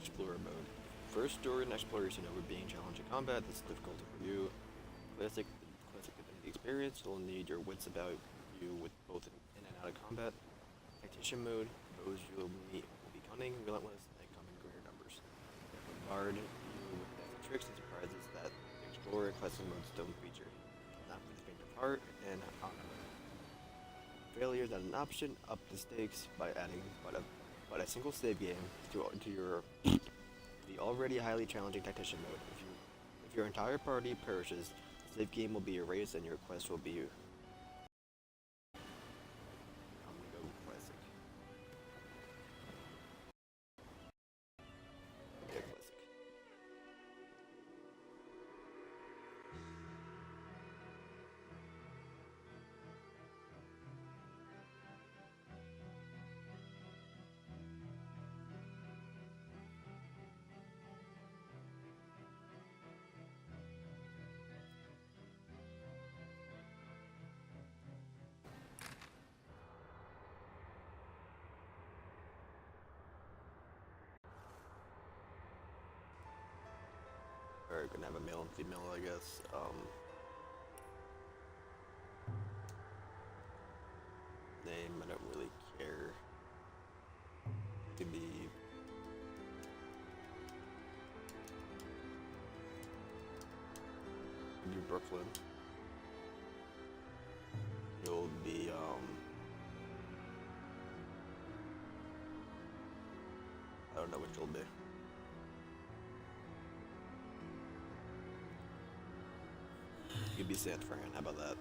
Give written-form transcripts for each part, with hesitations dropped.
Explorer mode. First, during exploration over being challenging combat, this is difficult for you. Classic Divinity experience, you'll need your wits about you with both in and out of combat. Tactician mode, those you'll meet will be cunning, relentless, and come in greater numbers. Bombard you with nasty tricks and surprises that the Explorer classic modes don't feature. Not for the faint of heart, and honor mode. Failure is not an option, up the stakes by adding but a single save game to your the already highly challenging tactician mode. If your entire party perishes, the save game will be erased and your quest will be. I'm gonna go classic. Yeah, classic. Alright, gonna have a male and female, I guess. Name, I don't really care. To be New Brooklyn. You'll be I don't know what you'll be. You could be San Fran, how about that?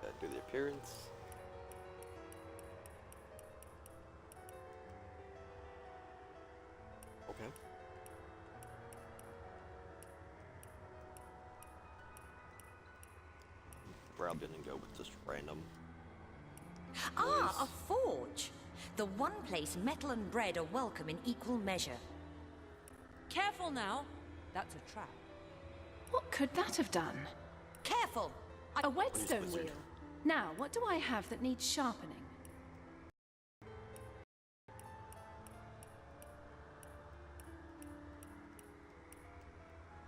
Gotta do the appearance. Okay. Probably gonna go with just random. Ah, a forge! The one place metal and bread are welcome in equal measure. Careful now. That's a trap. What could that have done? Careful! A whetstone wizard. wheel. Now, what do I have that needs sharpening?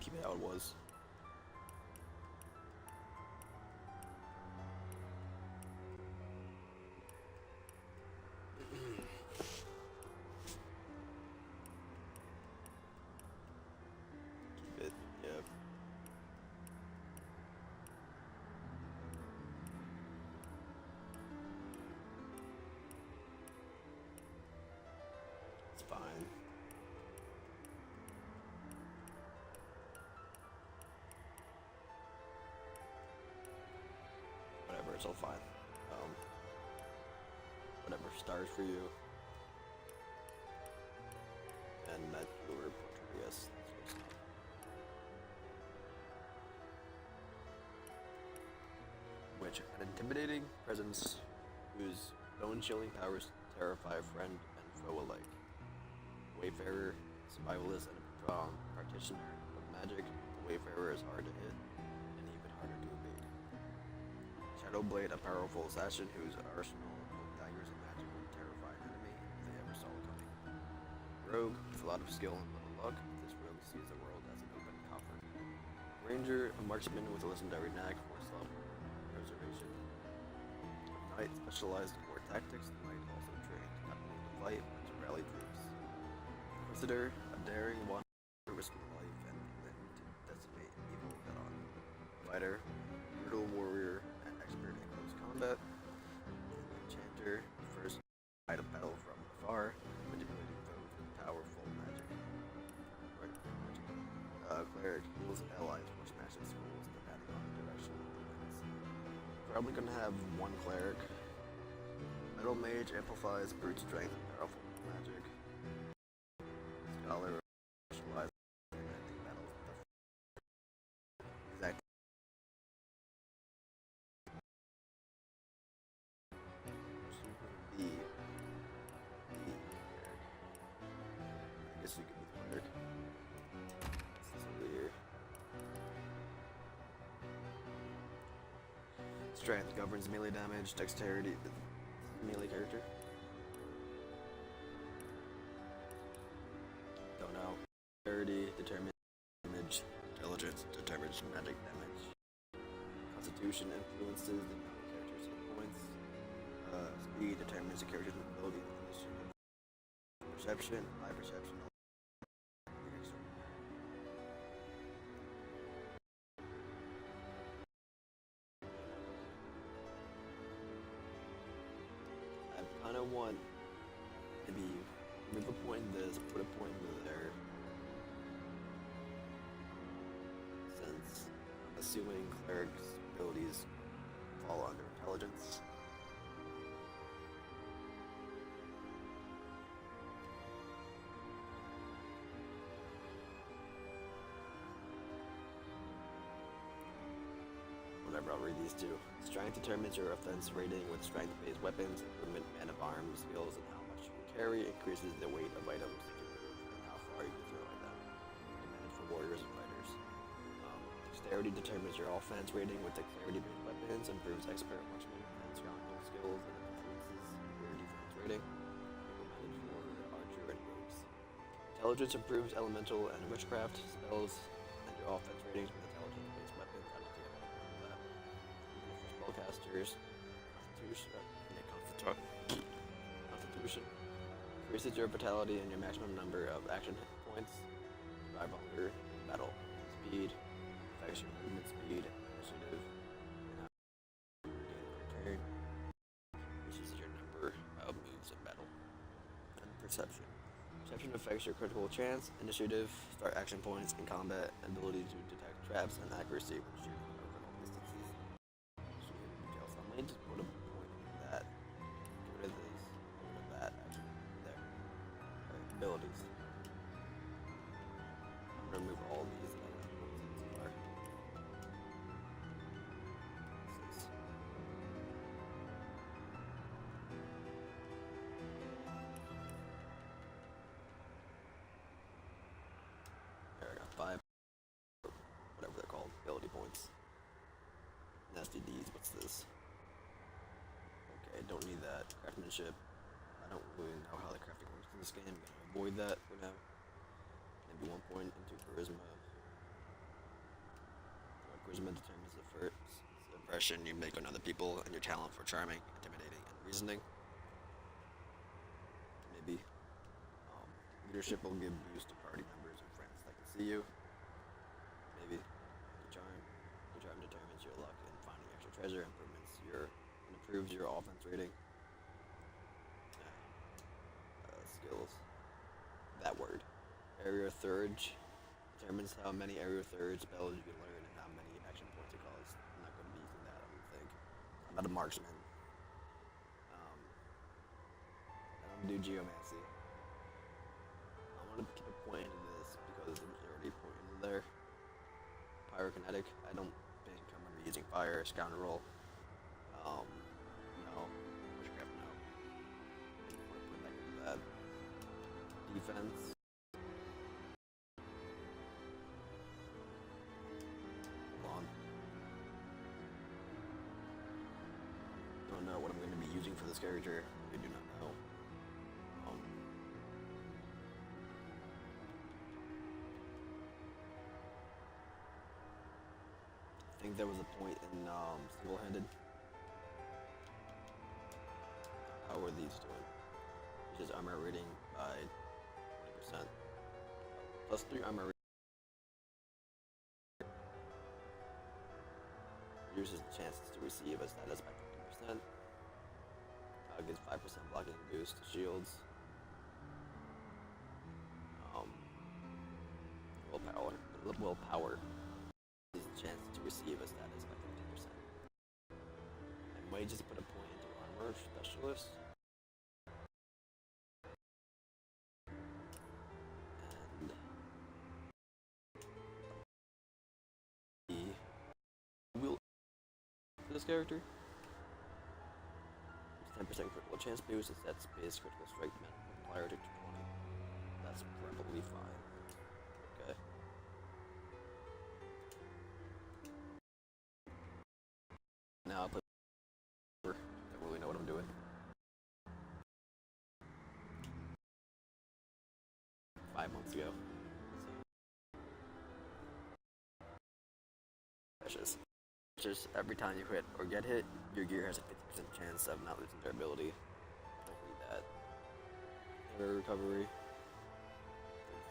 Keep it how it was. Keep it, yeah. It's fine. Whatever, it's all fine. Whatever stars for you. And that your Portuguese. Which an intimidating presence whose bone-chilling powers terrify friend and foe alike. Wayfarer, survivalist, and practitioner of magic, the Wayfarer is hard to hit and even harder to evade. Shadowblade, a powerful assassin whose arsenal of daggers and magic will terrify an enemy if they ever saw it coming. Rogue, with a lot of skill and little luck, this rogue sees the world as an open coffer. Ranger, a marksman with a legendary knack for self-preservation. Knight, specialized in war tactics, the knight also trained not only to fight, but to rally troops. Inquisitor, a daring one who risking life and limb to decimate evil head-on. Fighter, brutal warrior, and expert in close combat. Enchanter, first fight a battle from afar, manipulating foes with powerful magic. Cleric heals allies or smashes skulls depending on the direction of the winds. Probably gonna have one cleric. Metal Mage amplifies brute strength and powerful magic. Scholar specializes in ending battles with the exact. I guess you could be the cleric. This is over here. Strength governs melee damage, dexterity, melee character. Don't know. Dexterity determines damage, intelligence determines magic damage. Constitution influences the amount of character's hit points. Speed determines the character's ability and initiative. Perception, high perception. I kind of want maybe move a point in this, put a point in there. Since I'm assuming cleric's abilities fall under intelligence. Whatever, I'll read these two. Strength determines your offense rating with strength-based weapons, improvement man of arms skills, and how much you can carry, increases the weight of items you can move, and how far you can throw at them. Recommended for warriors and fighters. Dexterity determines your offense rating with dexterity-based weapons, improves expert marksman and stronghold skills, and influences your defense rating. Recommended for archer and rogues. Intelligence improves elemental and witchcraft spells, and your offense ratings with intelligence-based weapons. I don't think I recommend that. For spellcasters, Constitution increases your vitality and your maximum number of action hit points. Survive longer in battle. Speed affects your movement speed, initiative, and turn. Increases your number of moves in battle. And perception. Perception affects your critical chance, initiative, start action points in combat, ability to detect traps, and accuracy when shooting over long distances. Shooting details. I might just put a point in that. Get rid of this. Get rid of that. Actually, there. Alright, abilities. I'm gonna remove all these that I have points in so far. This is there, I got 5, whatever they're called, ability points. Nasty D's, what's this? Okay, don't need that. Craftsmanship. I don't really know how the crafting works in this game. I'm gonna avoid that for now. Maybe 1 point into charisma. Charisma determines the first impression you make on other people and your talent for charming, intimidating, and reasoning. Maybe. Leadership will give boost to party members and friends that can see you. Maybe. Charm. Your charm determines your luck in finding extra treasure, improves your offense rating. Skills. That word. Area Thurge determines how many Area Thurge spells you can learn and how many action points it costs. I'm not going to be using that, I don't think. I'm not a marksman. I don't do geomancy. I want to keep a point into this because there's already a point into there. Pyrokinetic. I don't think I'm going to be using fire. Scoundrel. No. Witchcraft, no. I want to put back into that. Defense. Hold on. Don't know what I'm going to be using for this character. I do not know. I think there was a point in single-handed. How are these doing? Which is armor rating by 20%. Plus 3 armor rating. Reduces the chances to receive a status by 50%. Gives 5% blocking boost to shields. Willpower. Is the chance to receive a status by 50%. I might just put a point into armor specialist. And the will for this character. 10% critical chance boost, it sets base critical strike multiplier to 20. That's probably fine. Okay. Now I'll put precious. Just every time you hit or get hit, your gear has a 50% chance of not losing durability. Don't read that. Arrow recovery.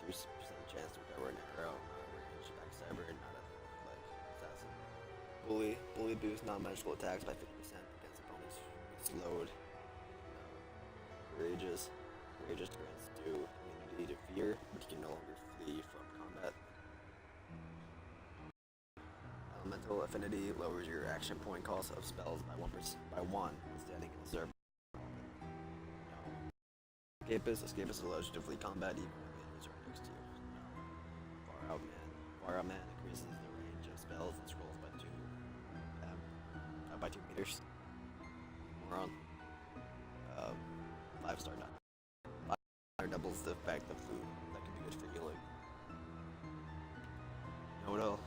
33% chance to recover an arrow, not a range, backstabber, not a like assassin. Bully boosts non-magical attacks by 50% against opponents with slowed. Courageous grants do immunity to fear, but you can no longer flee from combat. Elemental affinity lowers your action point cost of spells by 1% by 1 when standing in a circle. No. Escapist allows you to flee combat even when the enemies are next to you. No. Far out man increases the range of spells and scrolls by 2 meters. Moron. 5-star die. 5-star doubles the effect of food. That can be good for healing. Know-it-all.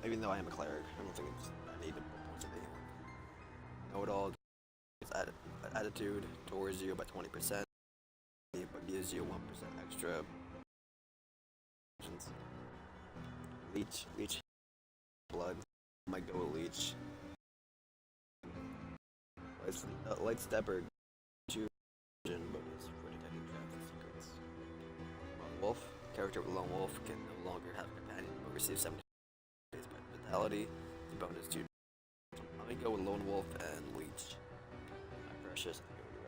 Even though I am a cleric, I don't think I need to put points into healing. Know-it-all gets attitude towards you by 20%, but gives you 1% extra. Leech blood. Might go with leech. Light stepper. Bonus for detecting traps and secrets. Lone Wolf. Character with Lone Wolf can no longer have a companion but receive 70 based by vitality. The bonus to. I'm gonna go with Lone Wolf and Leech. My precious. I'm gonna go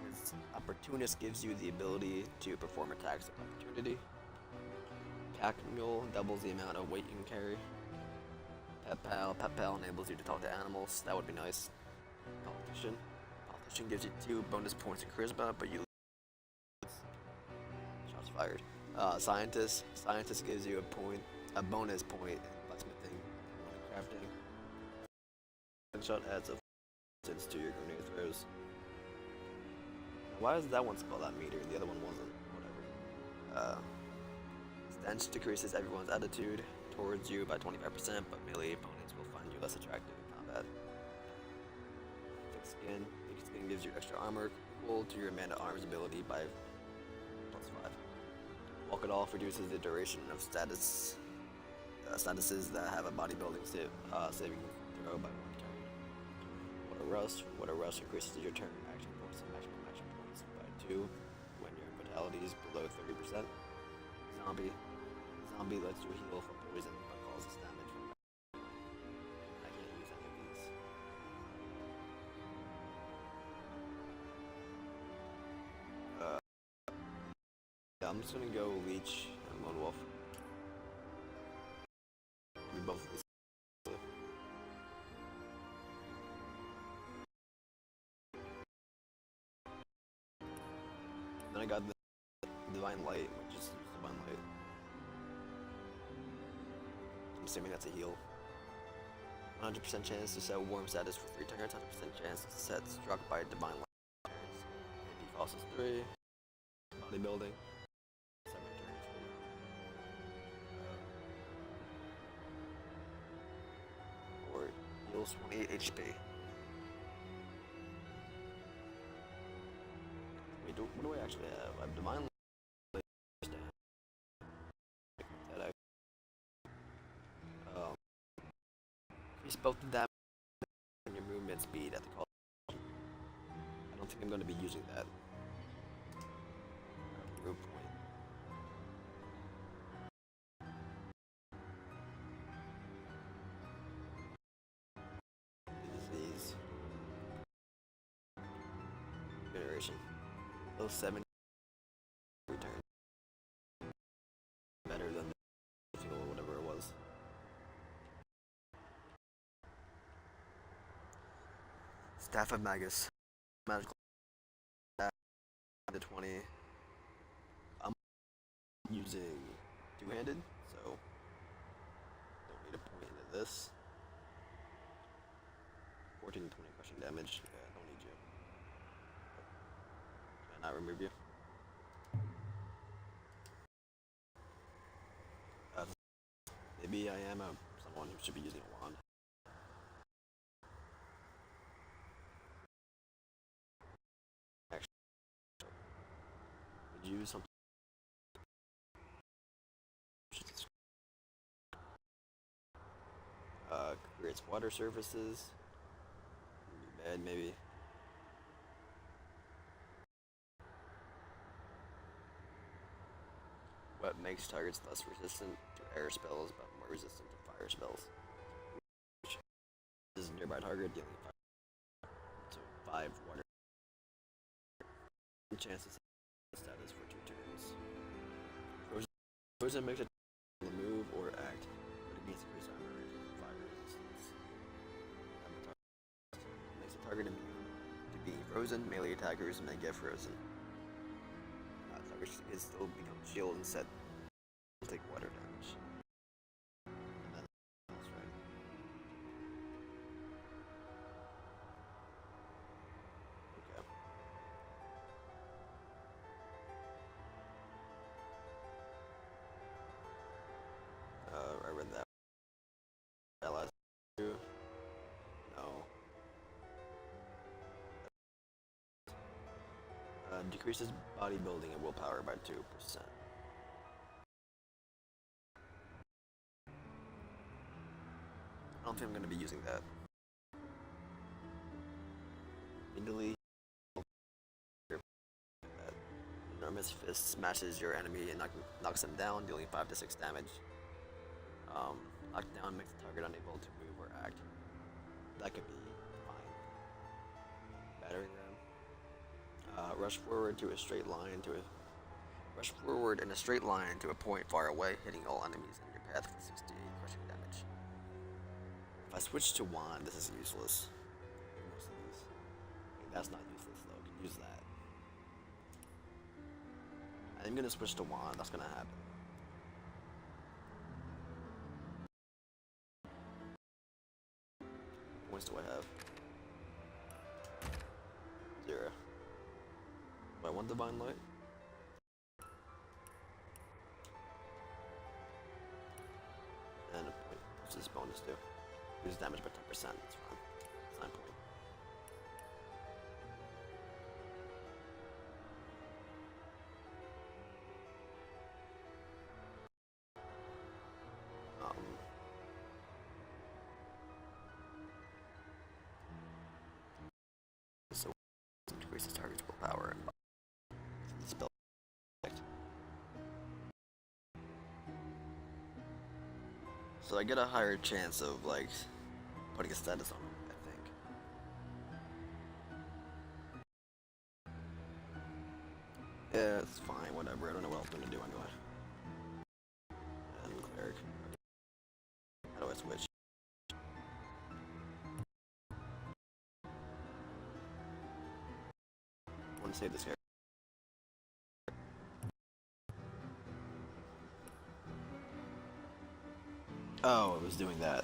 with that. Opportunist gives you the ability to perform attacks of opportunity. Pack Mule doubles the amount of weight you can carry. Pet Pal enables you to talk to animals. That would be nice. Politician gives you 2 bonus points in charisma, but you lose. Shots fired. Scientist gives you a bonus point in blacksmithing and crafting. Gunshot adds a distance to your grenade throws. Why is that one spelled out meter and the other one wasn't? Whatever. Stench decreases everyone's attitude towards you by 25%, but melee opponents will find you less attractive in combat. Thick skin gives you extra armor equal to your mana arms ability by +5. Walk It Off reduces the duration of statuses that have a bodybuilding saving throw by 1 turn. What a Rust increases your turn action points and maximum action points by 2 when your vitality is below 30%. Zombie lets you heal from poison but causes damage from I can't use any of these. Yeah, I'm just gonna go Leech and Lone Wolf. We both of these. Then I got the Divine Light, which is Divine Light. I'm assuming that's a heal. 100% chance to set Warm status for 3 turns, 100% chance to set Struck by Divine Light. AP cost is 3. Bodybuilding. 7 turns. Or heals 28 HP. Wait, what do I actually have? I have Divine Light. Increase both the damage and your movement speed at the cost. I don't think I'm going to be using that. Root point. Disease. Generation. Low 7 return. Better than the fuel or whatever it was. Staff of Magus. Magical staff to 20. I'm using two-handed, so don't need a point into this. 14 to 20 crushing damage. Yeah, don't need you. Can I not remove you? Maybe I am someone who should be using a wand. Use something. Creates water surfaces. Bad, maybe. What makes targets less resistant to air spells but more resistant to fire spells. This is a nearby target dealing 5 water chances status for 2 turns. Frozen makes it move or act, but it gains increased armor and fire resistance. Makes a target immune to being frozen. Melee attackers may get frozen. Targets can still become shield and set take water damage. And then that's right. Okay. I read that. Last two. No. Decreases bodybuilding and willpower by 2%. I don't think I'm going to be using that. Immediately, enormous fist smashes your enemy and knocks them down, dealing 5 to 6 damage. Knockdown makes the target unable to move or act. That could be fine. Battering ram. Rush forward in a straight line to a point far away, hitting all enemies in your path for 68 crushing damage. If I switch to wand, this is useless. Most of these. That's not useless though. I can use that. I'm gonna switch to wand. That's gonna happen. What points do I have? 0. Do I want divine light? And a point. What's this bonus do? Reduce damage by 10%. That's fine. It's 9 point. So increases target's willpower and spell effect. So I get a higher chance of like putting a status on him, I think. Yeah, it's fine, whatever. I don't know what else I'm gonna do anyway. And cleric. How do I switch? I want to save this here. Oh, I was doing that.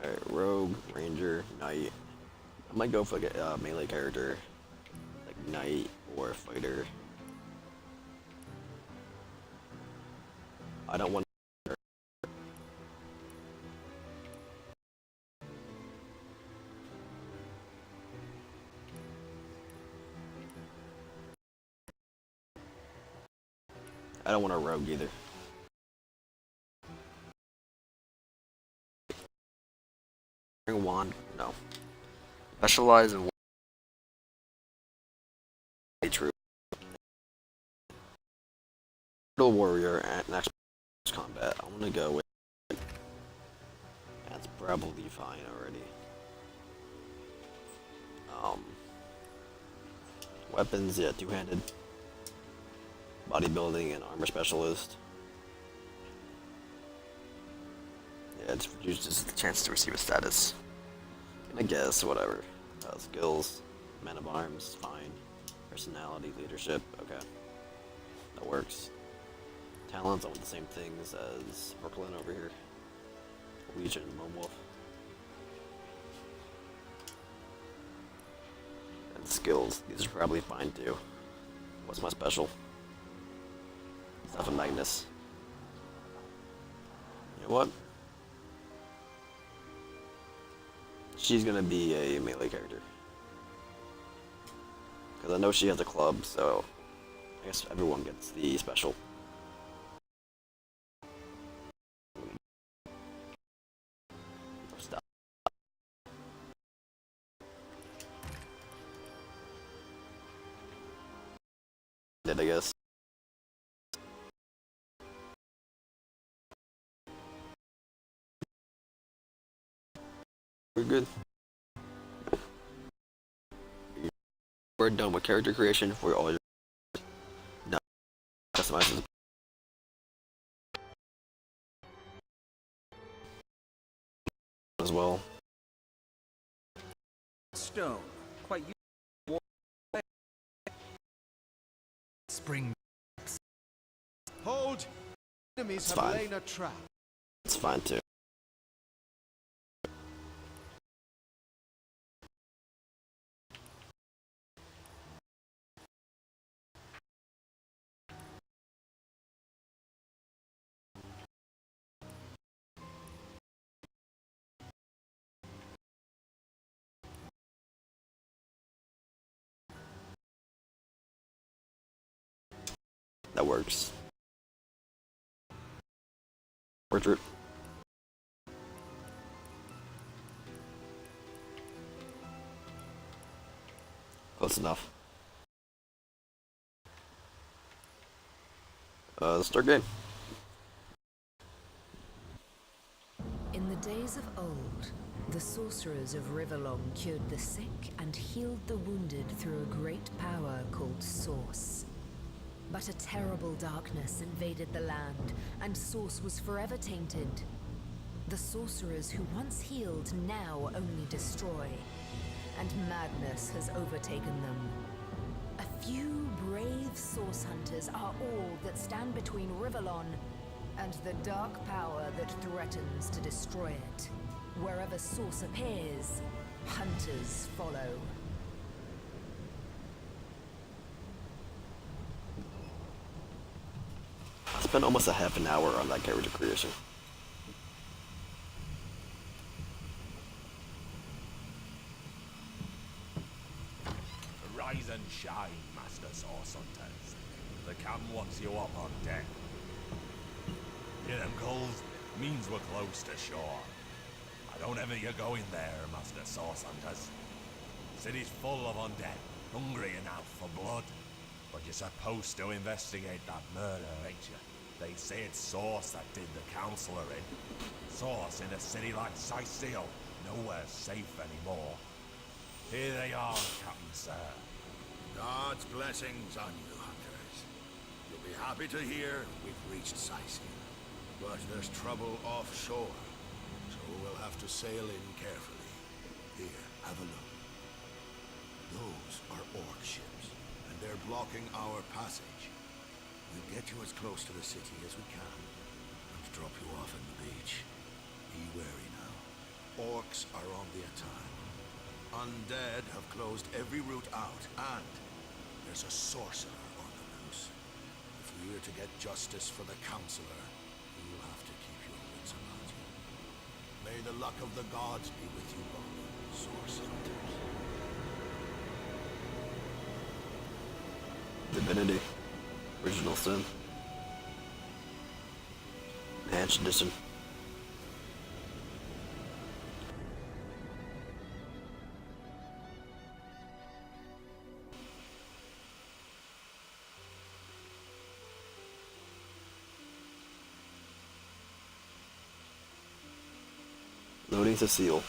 Alright, rogue, ranger, knight. I might go for like a melee character, like knight or fighter. I don't want. I don't want a rogue either. Wand, no. Specialize in true. Warrior and next combat. I want to go with. That's probably fine already. Weapons, yeah, two-handed. Bodybuilding and armor specialist. Yeah, it reduces the chance to receive a status. I guess, whatever. Skills, men of arms, fine. Personality, leadership, okay. That works. Talents, I want the same things as Brooklyn over here. Legion, Lone Wolf. And skills, these are probably fine too. What's my special? Stuff of Magnus. You know what? She's gonna be a melee character. Because I know she has a club, so I guess everyone gets the special. it, I guess. We're good. We're done with character creation for all your now customizes as well. Stone, quite spring. Hold! Enemies have fine. laid a trap. It's fine too. That works. Portrait. Close enough. Let's start game. In the days of old, the sorcerers of Riverlong cured the sick and healed the wounded through a great power called Source. But a terrible darkness invaded the land, and Source was forever tainted. The sorcerers who once healed now only destroy, and madness has overtaken them. A few brave Source hunters are all that stand between Riverlon and the dark power that threatens to destroy it. Wherever Source appears, hunters follow. I spent almost a half an hour on that character creation. Rise and shine, Master Source Hunters. The captain wants you up on deck. Hear them calls? Means we're close to shore. I don't ever you go in there, Master Source Hunters. City's full of undead, hungry enough for blood. But you're supposed to investigate that murder, ain't you? They say it's Source that did the counselor in. Source in a city like Sicil, nowhere safe anymore. Here they are, Captain Sir. God's blessings on you, hunters. You'll be happy to hear we've reached Sicil. But there's trouble offshore, so we'll have to sail in carefully. Here, have a look. Those are orc ships, and they're blocking our passage. We'll get you as close to the city as we can, and drop you off at the beach. Be wary now. Orcs are on the attack. Undead have closed every route out, and there's a sorcerer on the loose. If we're to get justice for the counselor, you'll have to keep your wits about you. May the luck of the gods be with you both, Source Hunters. Divinity. Original Sin. Enhanced Edition. Loading to seal.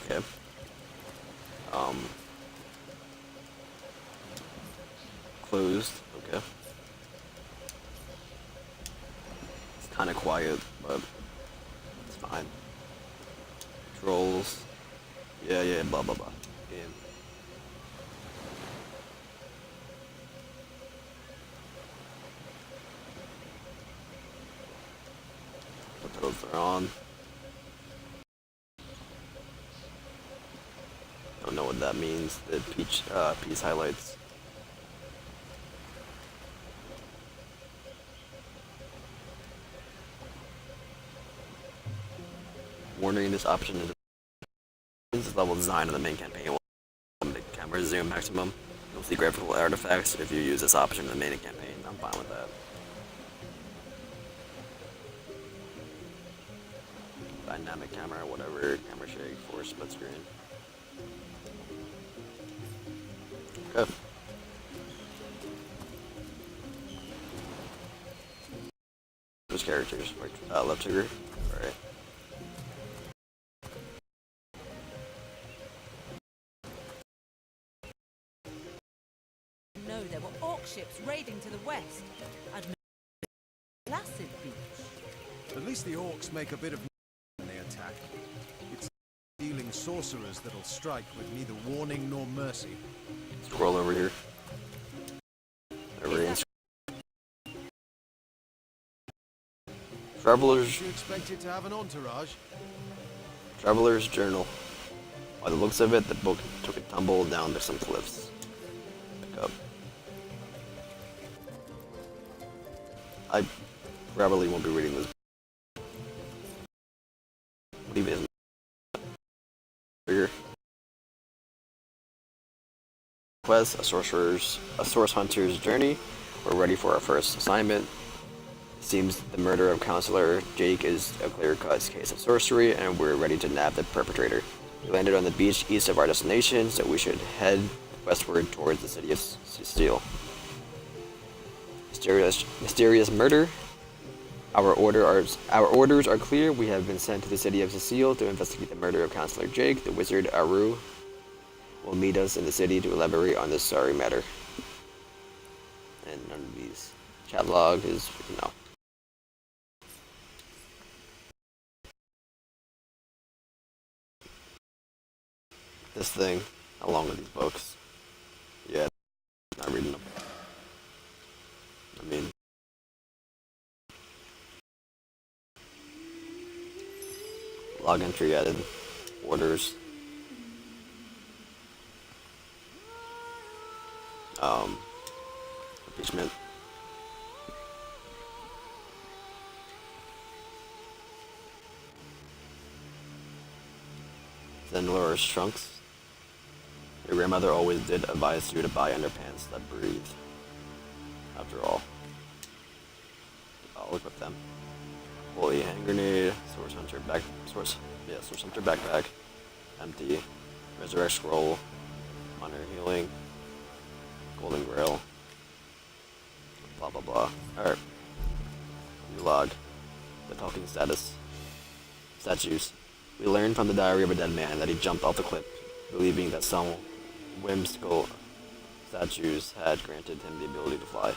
Okay. Closed. Okay. It's kind of quiet, but it's fine. Controls. Yeah, blah blah blah. Game. But those are on. Don't know what that means. The piece highlights. Warning: this option is level design of the main campaign. Will limit camera zoom maximum. You'll see graphical artifacts if you use this option in the main campaign. I'm fine with that. Dynamic camera, whatever, camera shake, force split screen. Okay. Those characters, left trigger. Alright. No, there were orc ships raiding to the west. And placid beach. At least the orcs make a bit of when they attack. It's dealing sorcerers that'll strike with neither warning nor mercy. Scroll over here. Traveler's You expected to have an entourage? Traveler's Journal. By the looks of it, the book took a tumble down some cliffs. Pick up. I probably won't be reading this. What even is here? Quest, a source hunter's journey. We're ready for our first assignment. It seems the murder of Counselor Jake is a clear-cut case of sorcery, and we're ready to nab the perpetrator. We landed on the beach east of our destination, so we should head westward towards the city of Steel. Mysterious murder. Our orders are clear. We have been sent to the city of Cecile to investigate the murder of Counselor Jake. The wizard Aru will meet us in the city to elaborate on this sorry matter. And none of these. Chat log is no. This thing, along with these books. Yeah, not reading them. I mean, log entry added, orders, impeachment, Zenlor's trunks. Your grandmother always did advise you to buy underpants that breathe. After all, I'll equip them. Holy hand grenade, source hunter backpack, empty, resurrect scroll, honor healing, golden grail, blah blah blah. Alright. New log. The talking statues. We learned from the diary of a dead man that he jumped off the cliff, believing that some whimsical statues had granted him the ability to fly.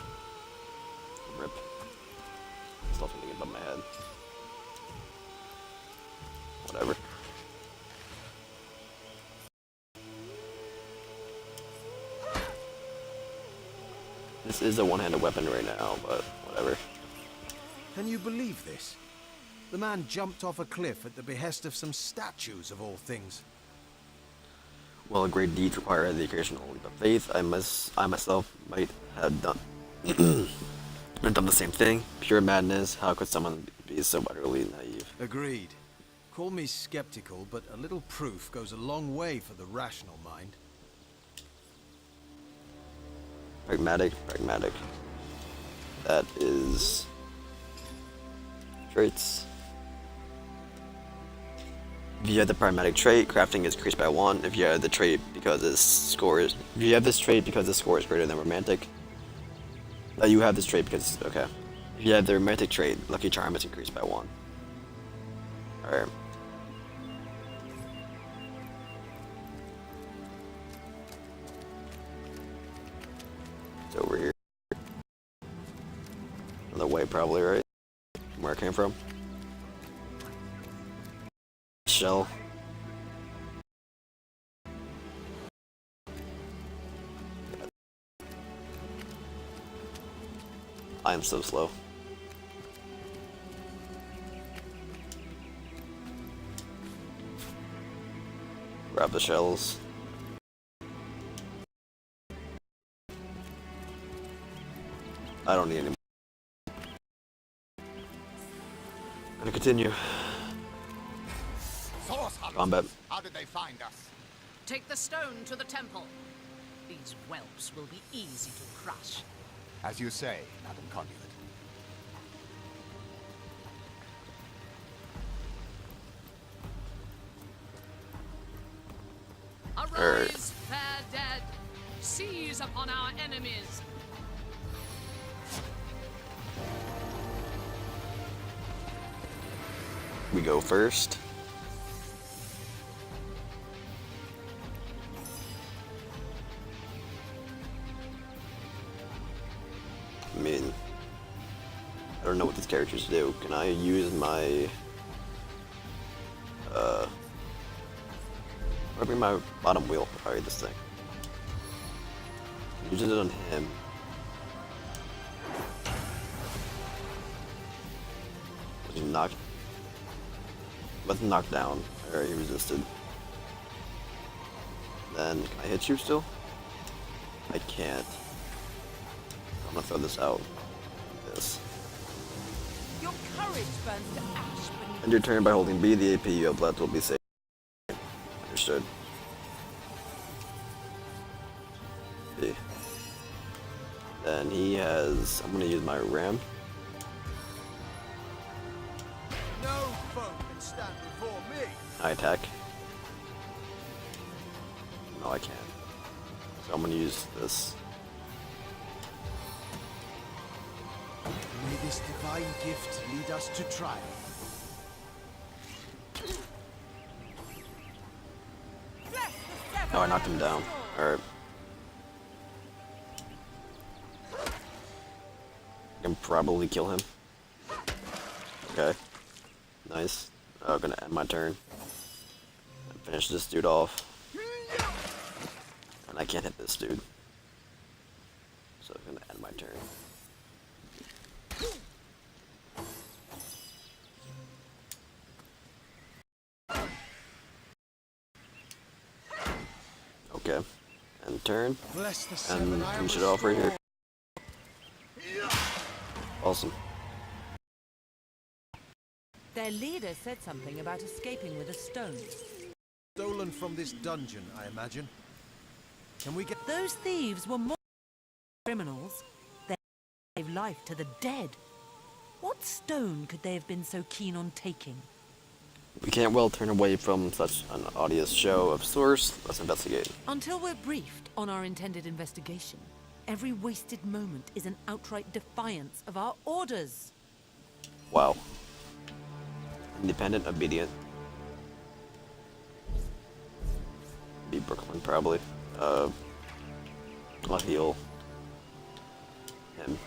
Rip. Still thinking above my head. Whatever. This is a one-handed weapon right now, but whatever. Can you believe this? The man jumped off a cliff at the behest of some statues, of all things. Well, a great deed requires the occasional leap of faith. I myself might have done the same thing. Pure madness. How could someone be so utterly naive? Agreed. Call me skeptical, but a little proof goes a long way for the rational mind. Pragmatic. That is traits. If you have the pragmatic trait, crafting is increased by 1. If you have the trait because this score is greater than romantic. You have this trait because okay. If you have the romantic trait, lucky charm is increased by 1. Alright. It's over here. Another way probably, right? From where it came from. Shell. I am so slow. Grab the shells. I don't need any more. Gonna continue. Combat. How did they find us? Take the stone to the temple. These whelps will be easy to crush. As you say, Madam Conduit. Arise, fair dead! Seize upon our enemies! We go first. I mean, I don't know what these characters do. Can I use my I bring my bottom wheel if I read this thing? Use it on him. Was he knocked? Wasn't knocked down. Alright, he resisted. Then, can I hit you still? I can't. I'm gonna throw this out. Like this. Your courage burns to ash beneath. End your turn by holding B. The AP you have left will be saved. Understood. B. Then he has. I'm gonna use my ram. No foe can stand before me. I attack. No, I can't. So I'm gonna use this. May this divine gift lead us to triumph. Oh, I knocked him down. Alright. I can probably kill him. Okay. Nice. I'm gonna end my turn. And finish this dude off. And I can't hit this dude. So I'm gonna end my turn. Okay. End turn. Bless the And seven I am finish it off right here. Awesome. Their leader said something about escaping with a stone. Stolen from this dungeon, I imagine. Can we get... Those thieves were more criminals. They gave life to the dead. What stone could they have been so keen on taking? We can't well turn away from such an odious show of source. Let's investigate. Until we're briefed on our intended investigation, every wasted moment is an outright defiance of our orders. Wow. Independent, obedient. Be Brooklyn, probably. I'll heal him.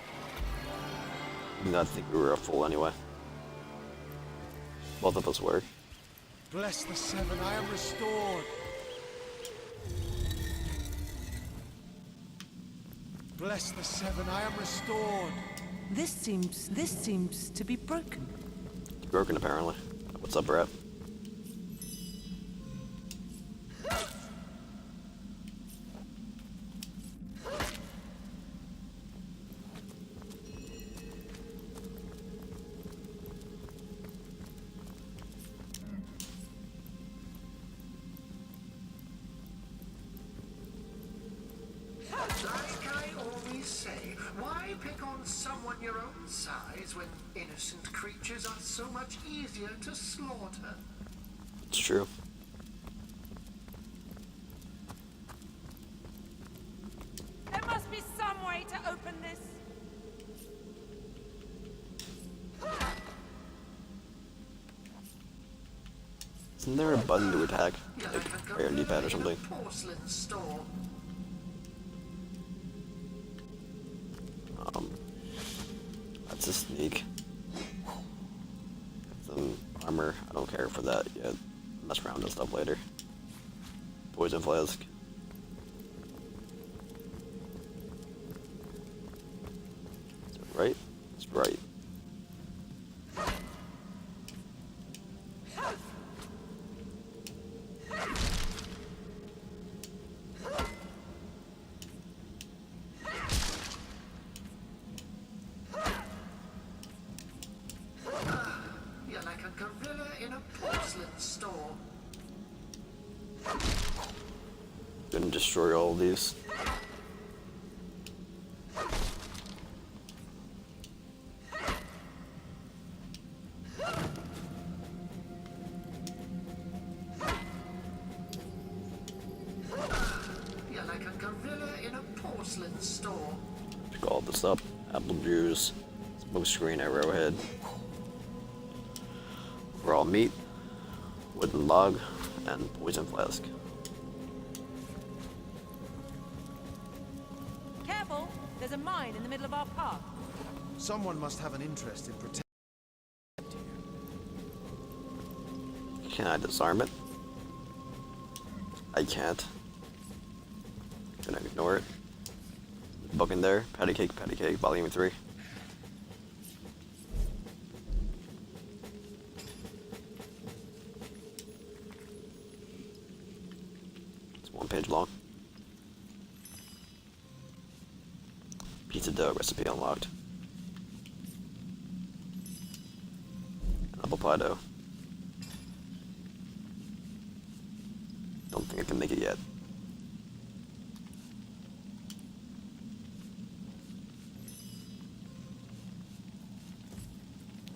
Even though I think we were a fool anyway. Both of us were. Bless the seven, I am restored. Bless the seven, I am restored. This seems to be broken. Broken, apparently. What's up, Brett? Like I always say, why pick on someone your own size when innocent creatures are so much easier to slaughter? It's true. There must be some way to open this. Isn't there a button to attack? Like, air D-pad or something? Porcelain store. That's a sneak. Some armor. I don't care for that yet. Mess around and stuff later. Poison flask. Is it right? It's right. You're like a gorilla in a porcelain store. Gonna destroy all of these. Thumbs up, apple juice, smoke screen, arrowhead, raw meat, wooden log, and poison flask. Careful! There's a mine in the middle of our path. Someone must have an interest in protecting. Can I disarm it? I can't. Gonna ignore it. Book in there. Patty Cake, Volume 3. It's 1 page long. Pizza dough recipe unlocked. Apple pie dough. Don't think I can make it yet.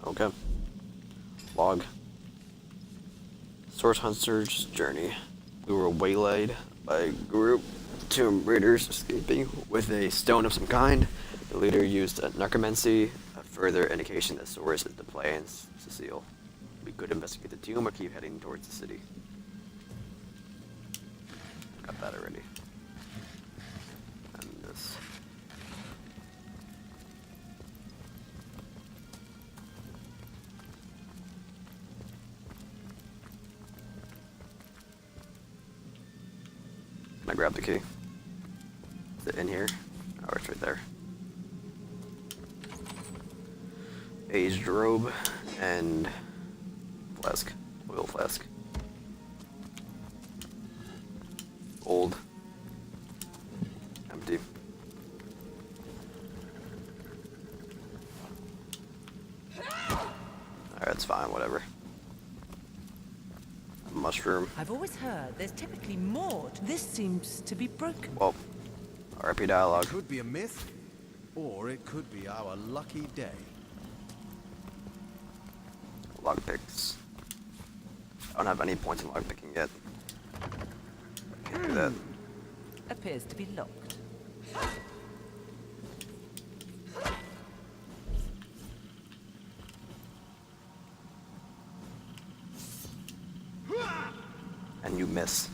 Okay. Log. Source Hunter's journey. We were waylaid by a group of tomb raiders escaping with a stone of some kind. The leader used a necromancy, a further indication that Source is the play in Cecile. We could investigate the tomb or keep heading towards the city. Got that already. And this. Can I grab the key? Is it in here? Oh, it's right there. Aged robe and flask. Oil flask. Old. Empty. Alright, it's fine, whatever. A mushroom. I've always heard there's typically more. This seems to be broken. Well, RP dialogue. It could be a myth, or it could be our lucky day. Lockpicks. I don't have any points in lockpicking yet. Can't do that. Appears to be locked. And you miss.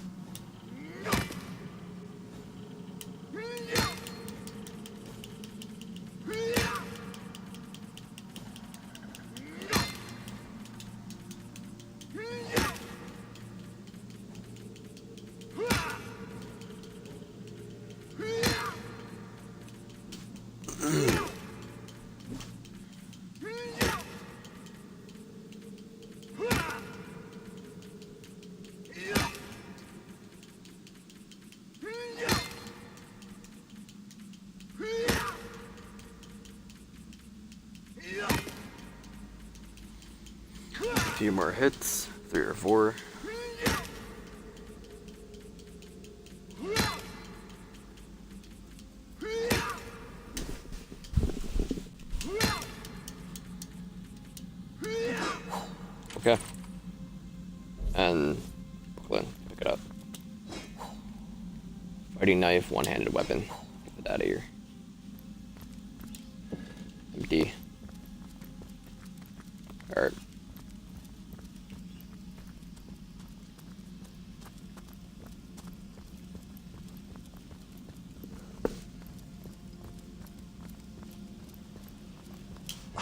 A few more hits, 3 or 4. Okay. And Brooklyn, pick it up. Fighting knife, one-handed weapon. Get it out of here. Empty. Alright.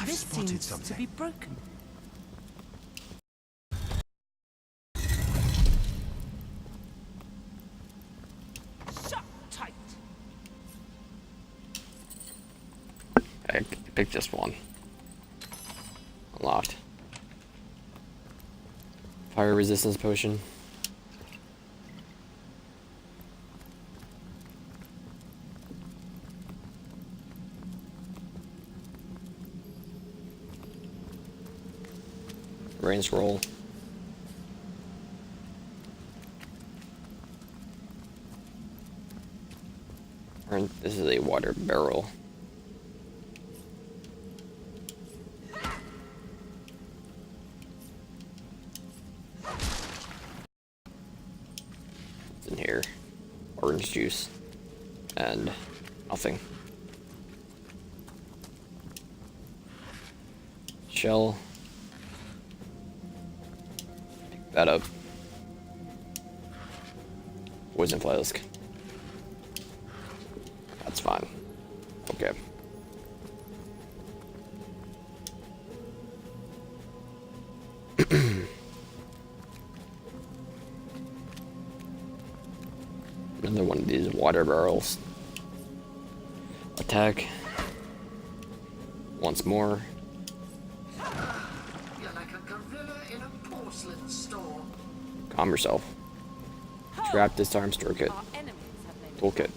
This seems to be broken. Shut tight. I picked just one. Unlocked. Fire resistance potion. Rain scroll. This is a water barrel. What's in here? Orange juice. And nothing. shell. Pick that up. Poison flask. That's fine. Okay. Another one of these water barrels. Attack. Once more. You're like a gorilla in a porcelain store. Calm yourself. Trap, disarm, store kit. Our enemies have been Toolkit.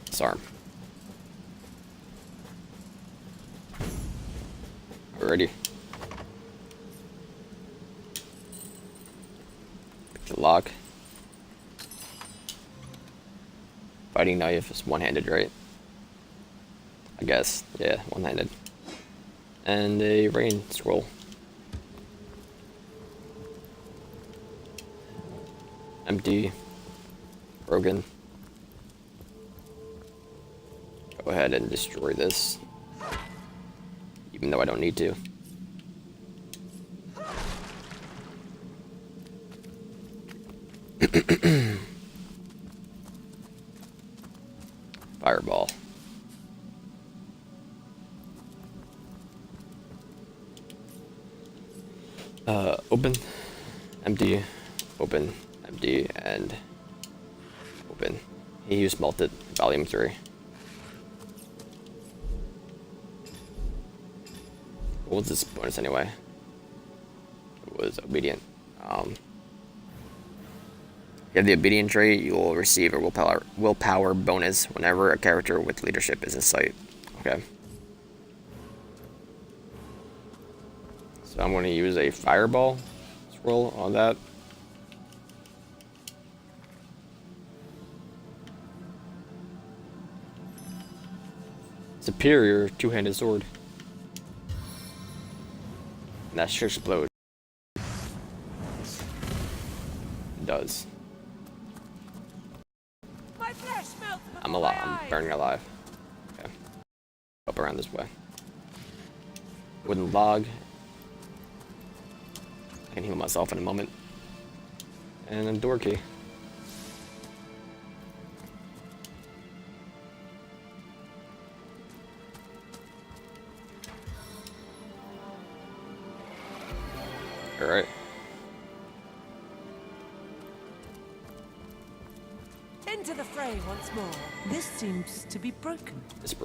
Disarm. Alrighty. Pick the lock. Fighting knife is one-handed, right? I guess. Yeah, one-handed. And a rain scroll. Empty. Broken. Go ahead and destroy this. Even though I don't need to. Fireball. Open, empty, open, empty, and open. He used Melted, Volume 3. What was this bonus anyway? It was Obedient. If you have the Obedient trait, you will receive a willpower bonus whenever a character with leadership is in sight. Okay. So I'm going to use a Fireball scroll on that. Superior two-handed sword. And that should explode. It does. My flesh melts I'm before alive. my I'm eyes. burning alive. Okay. Up around this way. Wooden log. I can heal myself in a moment. And a door key. Alright. Into the fray once more. This seems to be broken. It's broken.